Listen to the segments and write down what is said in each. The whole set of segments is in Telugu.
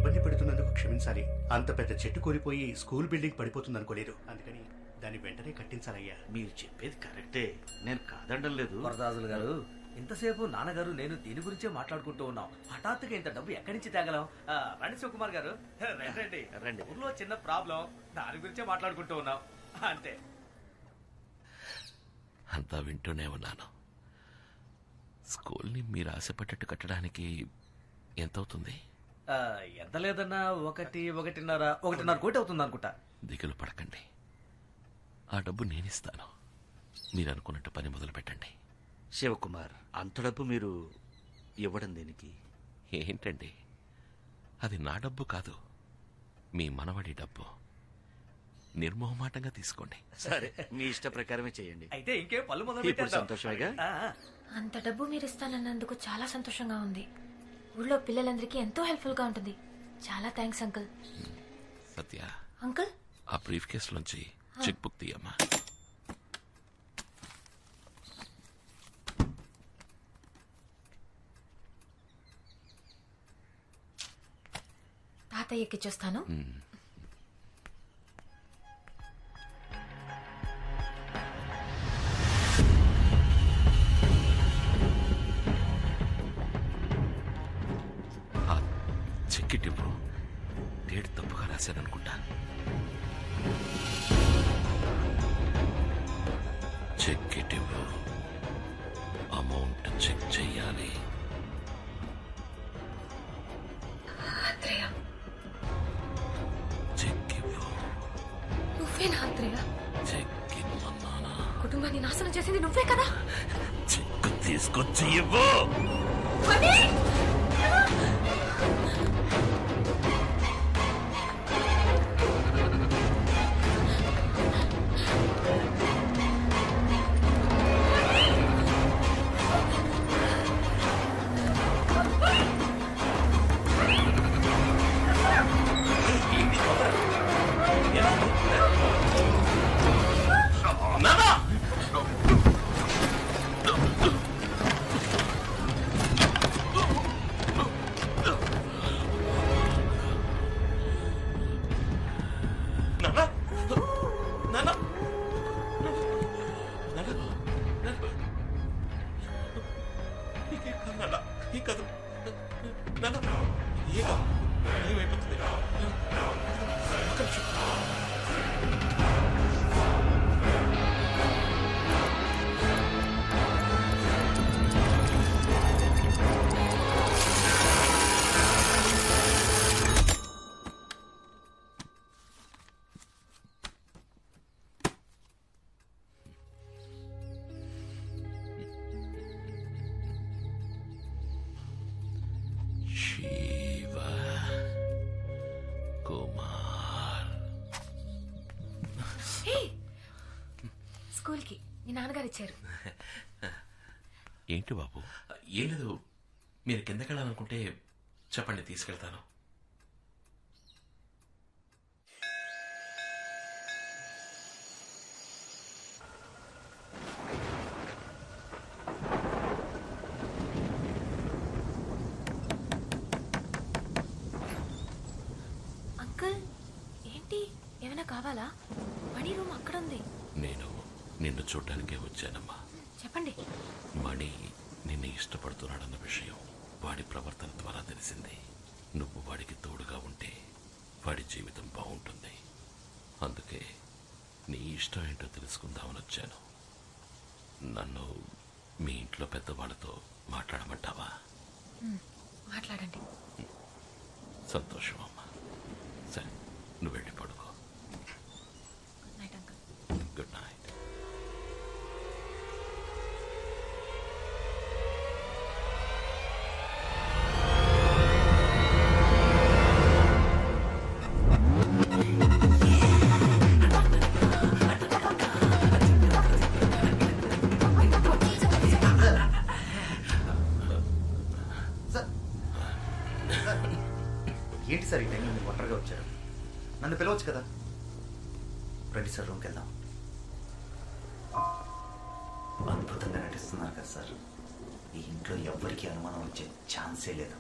ఇబ్బంది పెడుతున్నందుకు క్షమించాలి. అంత పెద్ద చెట్టు కోల్పోయి స్కూల్ బిల్డింగ్ పడిపోతుంది అనుకోలేదు. అందుకని దాన్ని వెంటనే కట్టించాలయ్యా. మీరు చెప్పేది కరెక్టే, నేను కాదండం లేదు. వరదాజులు గారు, ఇంతసేపు నాన్నగారు నేను దీని గురించే మాట్లాడుకుంటూ ఉన్నాం. హఠాత్తుగా ఇంత డబ్బు ఎక్కడి నుంచి తేగలం? రండి శివకుమార్ గారు, రండి రండి. ఊర్లో చిన్న ప్రాబ్లం, దాని గురించే మాట్లాడుకుంటూ ఉన్నాం అంతే. అంతా వింటూనే ఉన్నాను. స్కూల్ని మీరు ఆశపడ్డట్టు కట్టడానికి ఎంత అవుతుంది? ఎంత లేదన్నా 1.5 కోటి అవుతుంది అనుకుంటా. దిగులు పడకండి, ఆ డబ్బు నేనిస్తాను. మీరు అనుకున్నట్టు పని మొదలు పెట్టండి. శివకుమార్, అంత డబ్బు మీరు ఇవ్వడం దేనికి? ఏంటండి, అది నా డబ్బు కాదు, మీ మనవడి డబ్బు. నిర్మోహమాటంగా తీసుకోండి. సరే, మీ ఇష్ట ప్రకారమే చేయండి. అయితే ఇంకే పళ్ళు మొదలు ఇప్పుడు పెట్టేద్దాం. సంతోషమేగా? అంత డబ్బు మీరు ఇస్తానన్నందుకు చాలా సంతోషంగా ఉంది. ఊళ్ళో పిల్లలందరికీ ఎంతో హెల్ప్ఫుల్ గా ఉంటుంది. చాలా థ్యాంక్స్ అంకుల్. సత్య, అంకుల్ ఆ బ్రీఫ్ కేసులోంచి చెక్ బుక్ తీయమ్మా. తాతయ్యకి చూస్తాను. చెక్ ఇవ్వు, డేట్ తప్పుగా రాశాననుకుంటా. చెక్ ఇవ్వు, అమౌంట్ చెక్ చెయ్యాలి. చెక్ ఇవ్వు. నువ్వేనా ఆత్రేయ? చెక్ ఇవ్వమన్నానా? కుటుంబాన్ని నాశనం చేసింది నువ్వే కదా? చెక్ తీసుకొచ్చి ఇవ్వు. శివ కుమార్. స్కూల్ కి మీ నాన్నగారు ఇచ్చారు. ఏంటి బాబు? ఏం లేదు, మీరు కిందకెళ్ళాలనుకుంటే చెప్పండి, తీసుకెళ్తాను. అంకుల్ ఏంటి, ఏమైనా కావాలా? మణి రూమ్ అక్కడ ఉంది. నేను నిన్ను చూడ్డానికే వచ్చానమ్మా. చెప్పండి. మణి నిన్ను ఇష్టపడుతున్నాడన్న విషయం వాడి ప్రవర్తన ద్వారా తెలిసింది. నువ్వు వాడికి తోడుగా ఉంటే వాడి జీవితం బాగుంటుంది. అందుకే నీ ఇష్టం ఏంటో తెలుసుకుందామని వచ్చాను. నన్ను మీ ఇంట్లో పెద్దవాళ్ళతో మాట్లాడమంటావా? మాట్లాడండి. సంతోషం అమ్మా. సరే, నువ్వు వెళ్ళి పడుకో. Good night uncle. Good night. ఏంటి సార్ ఈ టైంలో మీరు ఒంటరిగా వచ్చారు? నన్ను పిలవచ్చు కదా. రండి సార్, రూమ్కి వెళ్దాం. అద్భుతంగా నటిస్తున్నారు కదా సార్. ఈ ఇంట్లో ఎవ్వరికీ అనుమానం వచ్చే ఛాన్సే లేదు.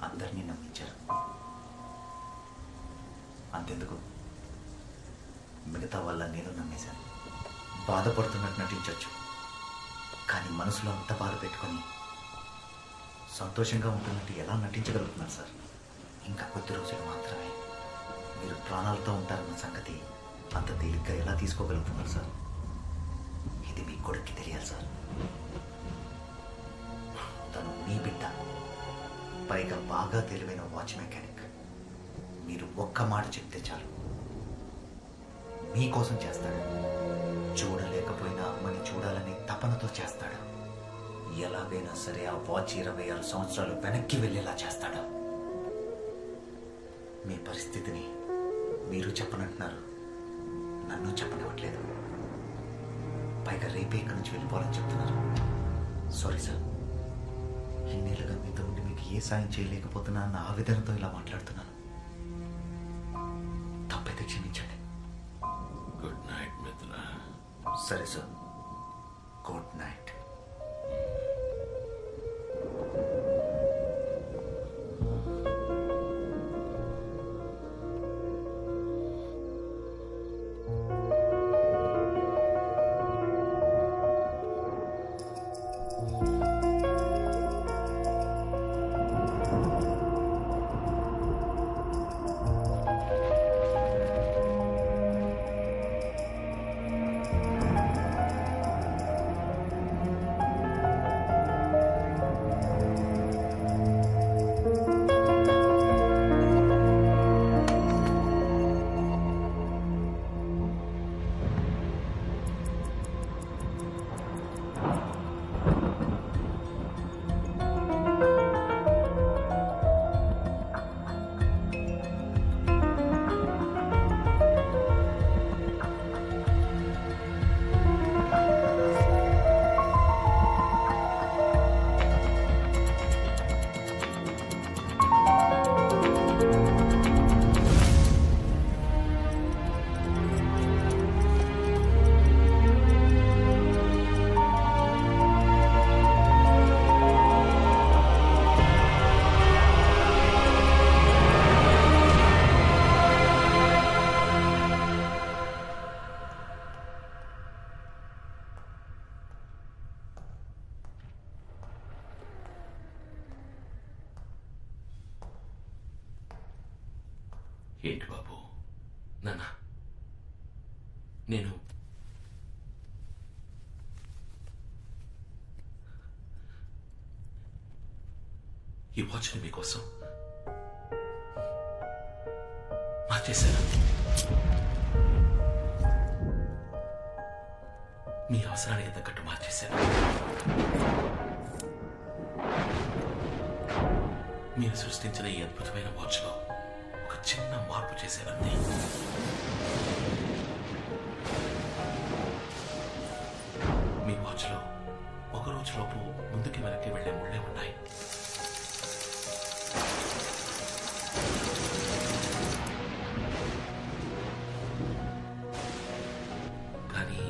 అందరినీ నమ్మించారు. అంతెందుకు, మిగతా వాళ్ళ నేను నమ్మేశాను. బాధపడుతున్నట్టు నటించవచ్చు, కానీ మనసులో అంత బాధ పెట్టుకొని సంతోషంగా ఉంటున్నట్టు ఎలా నటించగలుగుతున్నారు సార్? ఇంకా కొద్ది రోజులు మాత్రమే మీరు ప్రాణాలతో ఉంటారన్న సంగతి అంత తేలిగ్గా ఎలా తీసుకోగలుగుతున్నారు సార్? ఇది మీ కొడుక్కి తెలియాలి సార్. తను మీ బిడ్డ, పైగా బాగా తెలివైన వాచ్ మెకానిక్. మీరు ఒక్క మాట చెప్తే చాలు, మీకోసం చేస్తాడు. చూడలేకపోయినా అమ్మని చూడాలని తపనతో చేస్తాడు. ఎలాగైనా సరే ఆ వాచ్ 26 సంవత్సరాలు వెనక్కి వెళ్ళేలా చేస్తాడు. మీ పరిస్థితిని మీరు చెప్పనంటున్నారు, నన్ను చెప్పనివ్వట్లేదు. పైగా రేపే ఇక్కడి నుంచి వెళ్ళిపోవాలని చెప్తున్నారు. సారీ సార్, ఇన్నేళ్ళుగా మీతో ఉండి మీకు ఏ సాయం చేయలేకపోతున్నా అన్న ఆవేదనతో ఇలా మాట్లాడుతున్నాను. తప్పైతే క్షమించండి. గుడ్ నైట్ మిత్ర. సరే సార్, గుడ్ నైట్. ఏంటి బాబు? నాన్న, నేను ఈ వాచ్ని మీకోసం మార్చేశాను. మీ అవసరానికి తగ్గట్టు మార్చేశాను. మీరు సృష్టించిన ఈ అద్భుతమైన వాచ్లో ఒక చిన్న మార్పు చేశానండి. మీ వాచ్లో ఒక రోజులోపు ముందుకి వెనక్కి వెళ్లే ముళ్ళే ఉన్నాయి. కానీ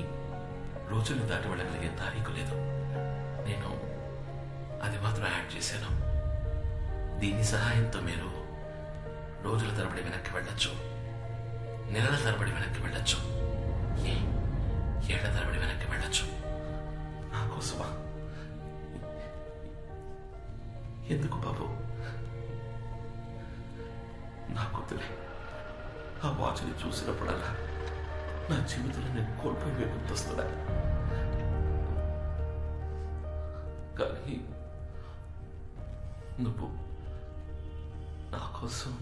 రోజుల్ని దాటి వెళ్ళగలిగే తారీఖు లేదు. నేను అది మాత్రం యాడ్ చేశాను. దీని సహాయంతో మీరు రోజుల తరబడి వెనక్కి వెళ్ళొచ్చు, నెలల తరబడి వెనక్కి వెళ్ళొచ్చు, ఏళ్ల తరబడి వెనక్కి వెళ్ళొచ్చు. నా కోసమా? ఎందుకు బాబు? నా కొద్దులే. ఆ వాచ్ని చూసినప్పుడల్లా నా జీవితంలో నేను కోల్పోయి గుర్తొస్తున్నా. కానీ నువ్వు నా కోసం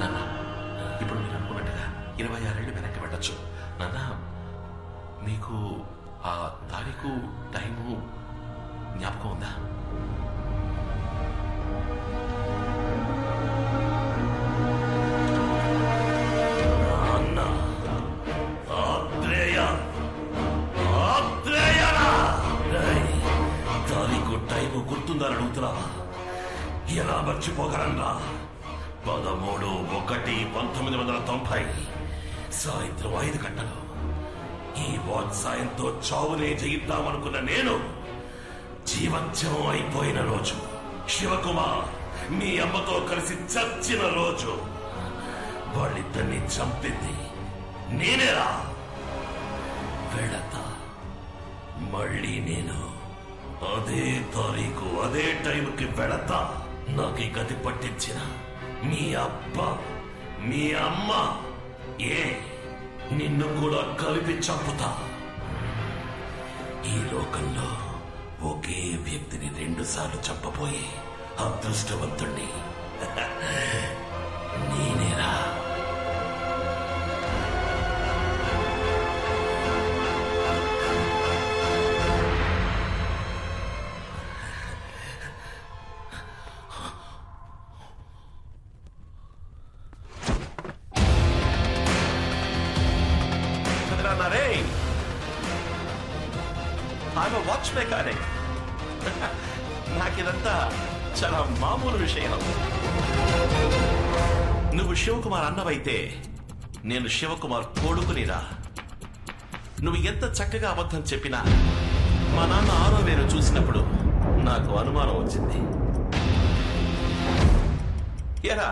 నాన్న, ఇప్పుడు మీరు అనుకున్నట్టుగా 26 ఏళ్ళు వెనక్కి వెళ్ళొచ్చు. నాన్న, మీకు ఆ తారీఖు టైము జ్ఞాపకం ఉందా? గుర్తుందని అడుగుతున్నావా? ఎలా మర్చిపోగలన్నా? 13/1/1990 సాయంత్రం 5 గంటలు ఈ వాచ్ సాయంతో చావునే జయిద్దామనుకున్న నేను జీవత్యం అయిపోయిన రోజు, శివకుమార్ మీ అమ్మతో కలిసి చచ్చిన రోజు, వాళ్ళిద్దరిని చంపింది నేనేరా. వెళతా మళ్ళీ నేను అదే తారీఖు అదే టైంకి వెళతా. నాకు ఈ గతి పట్టించిన మీ అబ్బా మీ అమ్మ నిన్ను కూడా కలిపి చంపుతా. ఈ లోకంలో ఒకే వ్యక్తిని 2 సార్లు చంపబోయే అదృష్టవంతుణ్ణి నేనేరా. I'm a watch mechanic. నాకిదంతా చాలా మామూలు విషయం. నువ్వు శివకుమార్ అన్నవైతే నేను శివకుమార్ కొడుకునిరా. నువ్వు ఎంత చక్కగా అబద్ధం చెప్పినా మా నాన్న 6వ వేలు చూసినప్పుడు నాకు అనుమానం వచ్చింది. ఏరా,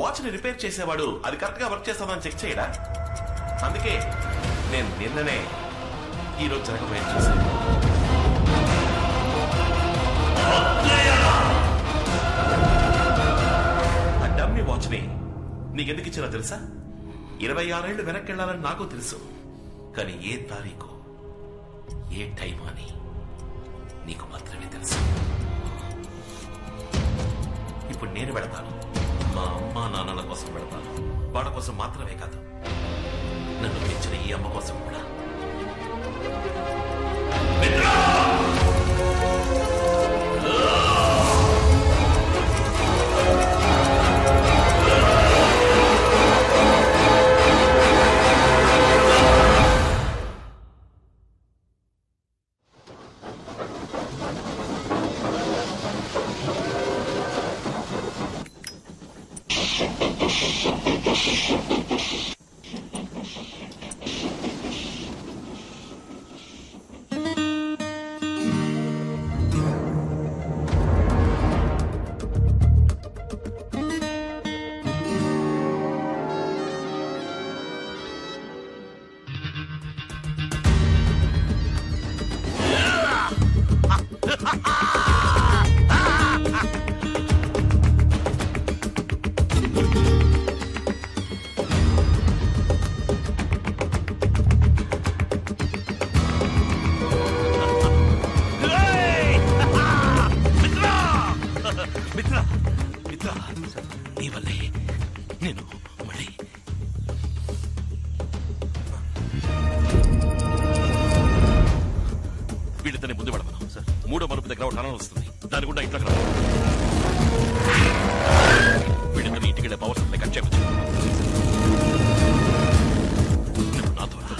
వాచ్ని రిపేర్ చేసేవాడు అది కరెక్ట్ గా వర్క్ చేస్తామని చెక్ చేయడా? అందుకే నేను నిన్ననే ఈరోజు జరగబోయే చూశాను. ఆ డమ్మీ వాచ్ని నీకెందుకు ఇచ్చినా తెలుసా? 26 ఏళ్లు వెనక్కి వెళ్ళాలని నాకు తెలుసు, కానీ ఏ తారీఖు ఏ టైం అని నీకు మాత్రమే తెలుసు. ఇప్పుడు నేను వెళతాను, మా అమ్మా నాన్నల కోసం వెళతాను. వాళ్ళ కోసం మాత్రమే కాదు, నన్ను పెంచిన ఈ అమ్మ కోసం కూడా. నీ వల్లే నేను మళ్ళీ వీళ్ళిద్దరిని ముందు పడమను సార్. 3వ మలుపు దగ్గర టనల్ వస్తుంది, దాని గుండా ఇంట్లోకి రా. వీళ్ళిద్దరిని ఇంటికి వెళ్ళే పవర్ సప్లై కట్ చేయవచ్చు. నువ్వు నాతో రా.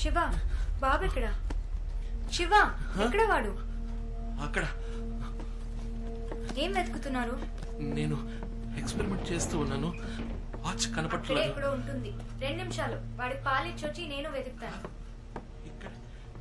శివ, బాబు ఎక్కడ? శివ, ఎక్కడ వాడు? అక్కడ ఏం వెతుకుతున్నారు? నేను ఎక్స్పెరిమెంట్ చేస్తూ ఉన్నాను, వాచ్ కనపట్లేదు. ఎక్కడో ఉంటుంది. 2 నిమిషాలు, వాడికి పాలిచ్చొచ్చి నేను వెతుకుతాను.